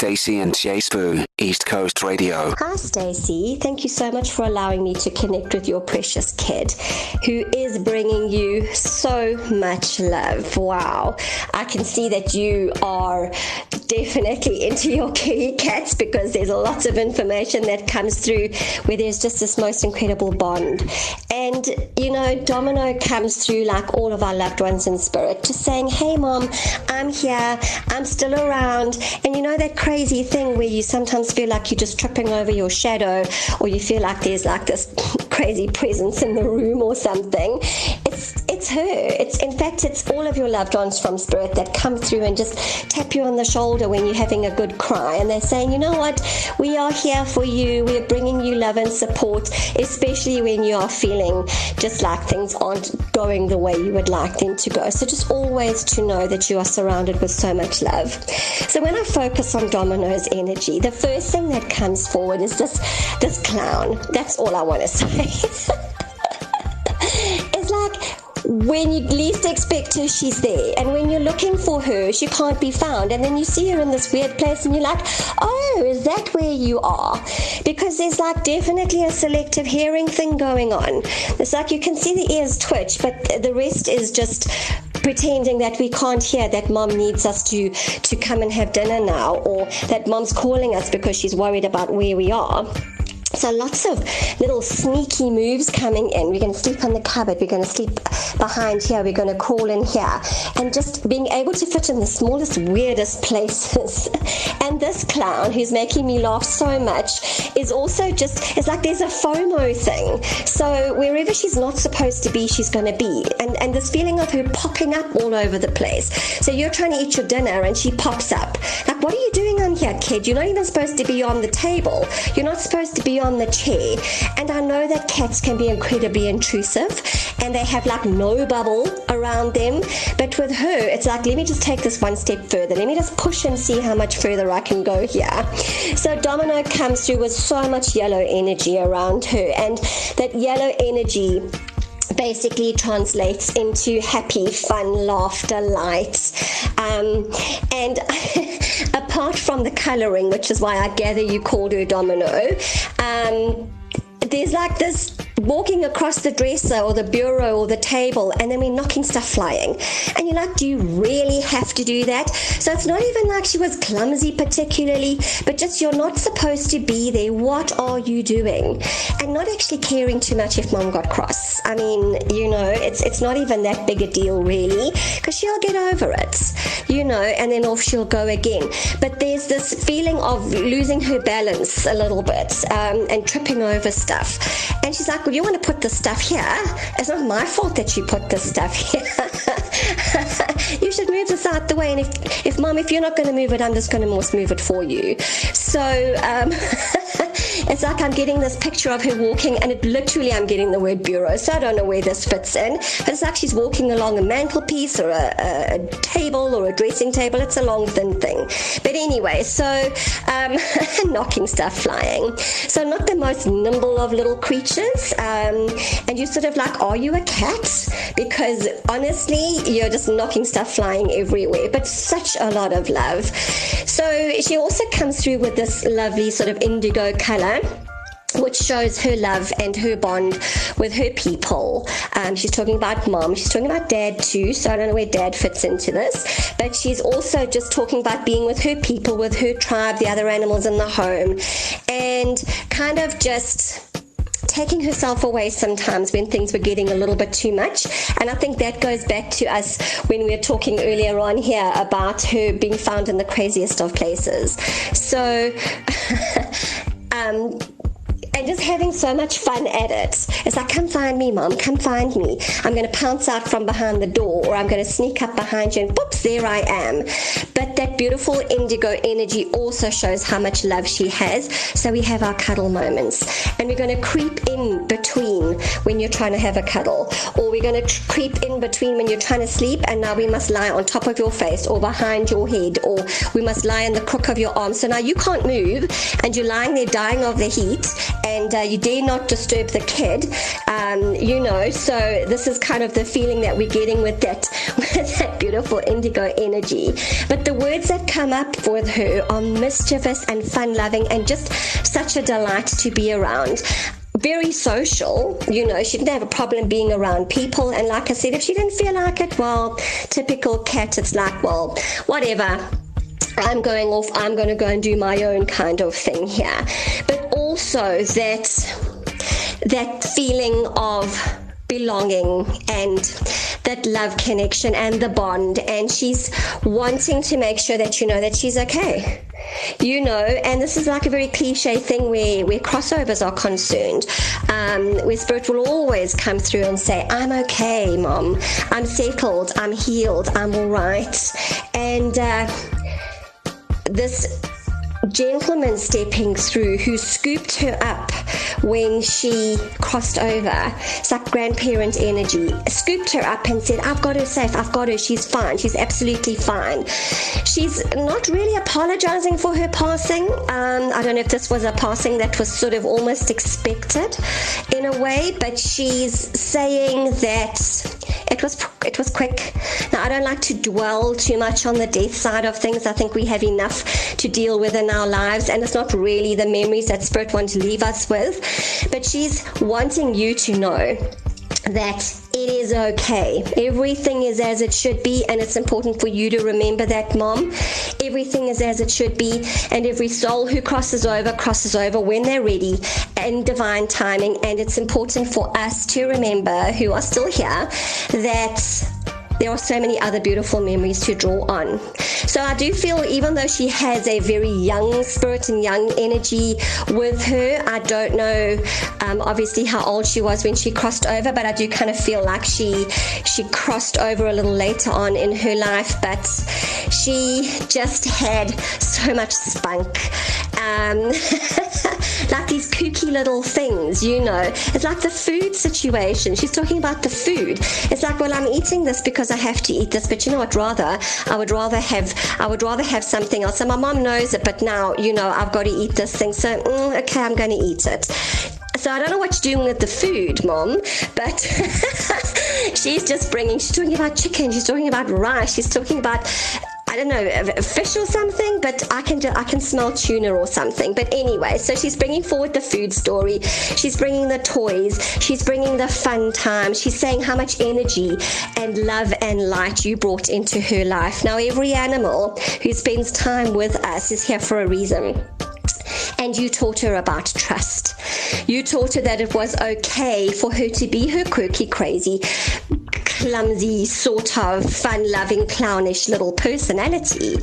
Stacey and Jace East Coast Radio. Hi Stacey, thank you so much for allowing me to connect with your precious kid who is bringing you so much love. Wow, I can see that you are definitely into your kitty cats because there's lots of information that comes through where there's just this most incredible bond. And you know, Domino comes through like all of our loved ones in spirit, just saying, hey mom, I'm here, I'm still around. And you know that crazy thing where you sometimes feel like you're just tripping over your shadow, or you feel like there's like this crazy presence in the room or something. It's her. It's all of your loved ones from spirit that come through and just tap you on the shoulder when you're having a good cry, and they're saying, you know what, we are here for you, we're bringing you love and support, especially when you are feeling just like things aren't going the way you would like them to go. So just always to know that you are surrounded with so much love. So when I focus on Domino's energy, the first thing that comes forward is this clown. That's all I want to say. It's like, when you least expect her, she's there. And when you're looking for her, she can't be found. And then you see her in this weird place and you're like, oh, is that where you are? Because there's like definitely a selective hearing thing going on. It's like you can see the ears twitch, but the rest is just pretending that we can't hear that mom needs us to come and have dinner now, or that mom's calling us because she's worried about where we are. So lots of little sneaky moves coming in. We're going to sleep on the cupboard. We're going to sleep behind here. We're going to crawl in here. And just being able to fit in the smallest, weirdest places. And this clown, who's making me laugh so much, is also just, it's like there's a FOMO thing. So wherever she's not supposed to be, she's going to be. And this feeling of her popping up all over the place. So you're trying to eat your dinner and she pops up. Like, what are you doing on here, kid? You're not even supposed to be on the table. You're not supposed to be on the chair. And I know that cats can be incredibly intrusive and they have like no bubble around them, but with her it's like, let me just take this one step further, let me just push and see how much further I can go here. So Domino comes through with so much yellow energy around her, and that yellow energy basically translates into happy, fun, laughter, lights. And apart from the colouring, which is why I gather you called her Domino, there's like this walking across the dresser or the bureau or the table, and then we're knocking stuff flying. And you're like, do you really have to do that? So it's not even like she was clumsy particularly, but just you're not supposed to be there. What are you doing? And not actually caring too much if mom got cross. I mean, you know, it's not even that big a deal really, because she'll get over it, you know, and then off she'll go again. But there's this feeling of losing her balance a little bit, and tripping over stuff. And she's like, well, you want to put this stuff here? It's not my fault that you put this stuff here. You should move this out the way. And if mom, if you're not going to move it, I'm just going to move it for you. So it's like I'm getting this picture of her walking, and I'm getting the word bureau, so I don't know where this fits in, but it's like she's walking along a mantelpiece or a table or a dressing table. It's a long thin thing, but anyway, so knocking stuff flying. So not the most nimble of little creatures, and you're sort of like, are you a cat? Because honestly, you're just knocking stuff flying everywhere, but such a lot of love. So she also comes through with this lovely sort of indigo color, which shows her love and her bond with her people. She's talking about mom, she's talking about dad too, so I don't know where dad fits into this, but she's also just talking about being with her people, with her tribe, the other animals in the home, and kind of just taking herself away sometimes when things were getting a little bit too much. And I think that goes back to us when we were talking earlier on here about her being found in the craziest of places. So and just having so much fun at it. It's like, come find me, mom, come find me. I'm going to pounce out from behind the door, or I'm going to sneak up behind you, and whoops, there I am. But that beautiful indigo energy also shows how much love she has. So we have our cuddle moments, and we're going to creep in between when you're trying to have a cuddle, or we're going to creep in between when you're trying to sleep, and now we must lie on top of your face or behind your head, or we must lie in the crook of your arm. So now you can't move, and you're lying there dying of the heat, and you dare not disturb the kid, so this is kind of the feeling that we're getting with that beautiful indigo energy. But But the words that come up with her are mischievous and fun-loving and just such a delight to be around. Very social, she didn't have a problem being around people. And like I said, if she didn't feel like it, well, typical cat, it's like, well, whatever. I'm going off, I'm going to go and do my own kind of thing here. But also that feeling of belonging and that love connection and the bond, and she's wanting to make sure that you know that she's okay. And this is like a very cliche thing where crossovers are concerned, where spirit will always come through and say, I'm okay, Mom, I'm settled, I'm healed, I'm all right. And this gentleman stepping through who scooped her up when she crossed over, it's like grandparent energy, scooped her up and said, I've got her safe, I've got her, she's fine, she's absolutely fine. She's not really apologizing for her passing. I don't know if this was a passing that was sort of almost expected in a way, but she's saying that it was quick. Now, I don't like to dwell too much on the death side of things. I think we have enough to deal with in our lives, and it's not really the memories that Spirit wants to leave us with. But she's wanting you to know that it is okay. Everything is as it should be, and it's important for you to remember that, Mom. Everything is as it should be, and every soul who crosses over when they're ready in divine timing. And it's important for us to remember, who are still here, that there are so many other beautiful memories to draw on. So I do feel, even though she has a very young spirit and young energy with her, I don't know obviously how old she was when she crossed over, but I do kind of feel like she crossed over a little later on in her life. But she just had so much spunk. Like these kooky little things, It's like the food situation. She's talking about the food. It's like, well, I'm eating this because I have to eat this, but you know what? I would rather have something else. And my mom knows it, but now, I've got to eat this thing. So, okay, I'm going to eat it. So I don't know what you're doing with the food, Mom, but she's talking about chicken, she's talking about rice, she's talking about, I don't know, fish or something, but I can smell tuna or something. But anyway, so she's bringing forward the food story. She's bringing the toys. She's bringing the fun time. She's saying how much energy and love and light you brought into her life. Now, every animal who spends time with us is here for a reason. And you taught her about trust. You taught her that it was okay for her to be her quirky, crazy, clumsy, sort of fun-loving, clownish little personality.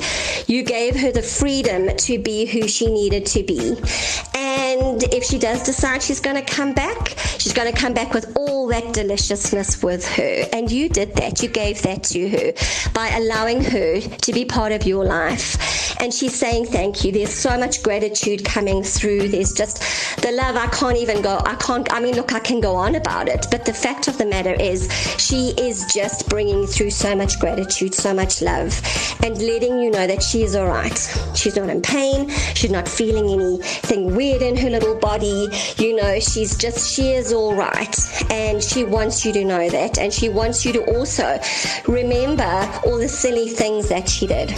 You gave her the freedom to be who she needed to be. And if she does decide she's going to come back with all that deliciousness with her. And you did that. You gave that to her by allowing her to be part of your life. And she's saying thank you. There's so much gratitude coming through. There's just the love. I can go on about it. But the fact of the matter is, she is just bringing through so much gratitude, so much love, and letting you know that she is all right. She's not in pain. She's not feeling anything weird in her little body. She is all right. And she wants you to know that. And she wants you to also remember all the silly things that she did.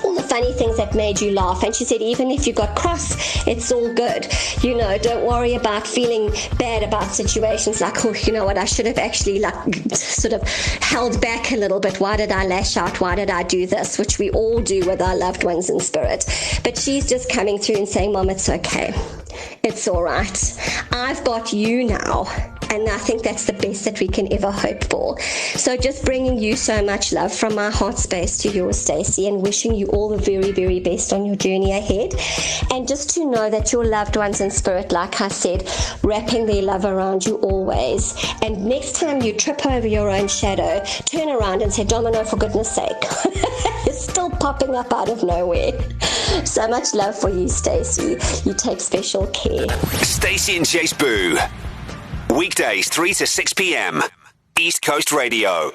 All the funny things that made you laugh. And she said, even if you got cross, it's all good. Don't worry about feeling bad about situations like, oh, you know what, I should have actually sort of held back a little bit. Why did I lash out? Why did I do this? Which we all do with our loved ones in spirit. But she's just coming through and saying, Mom, it's okay. It's all right. I've got you now. And I think that's the best that we can ever hope for. So just bringing you so much love from my heart space to yours, Stacey, and wishing you all the very, very best on your journey ahead. And just to know that your loved ones in spirit, like I said, wrapping their love around you always. And next time you trip over your own shadow, turn around and say, Domino, for goodness sake. It's still popping up out of nowhere. So much love for you, Stacey. You take special care. Stacey and Chase Boo. Weekdays 3 to 6 p.m. East Coast Radio.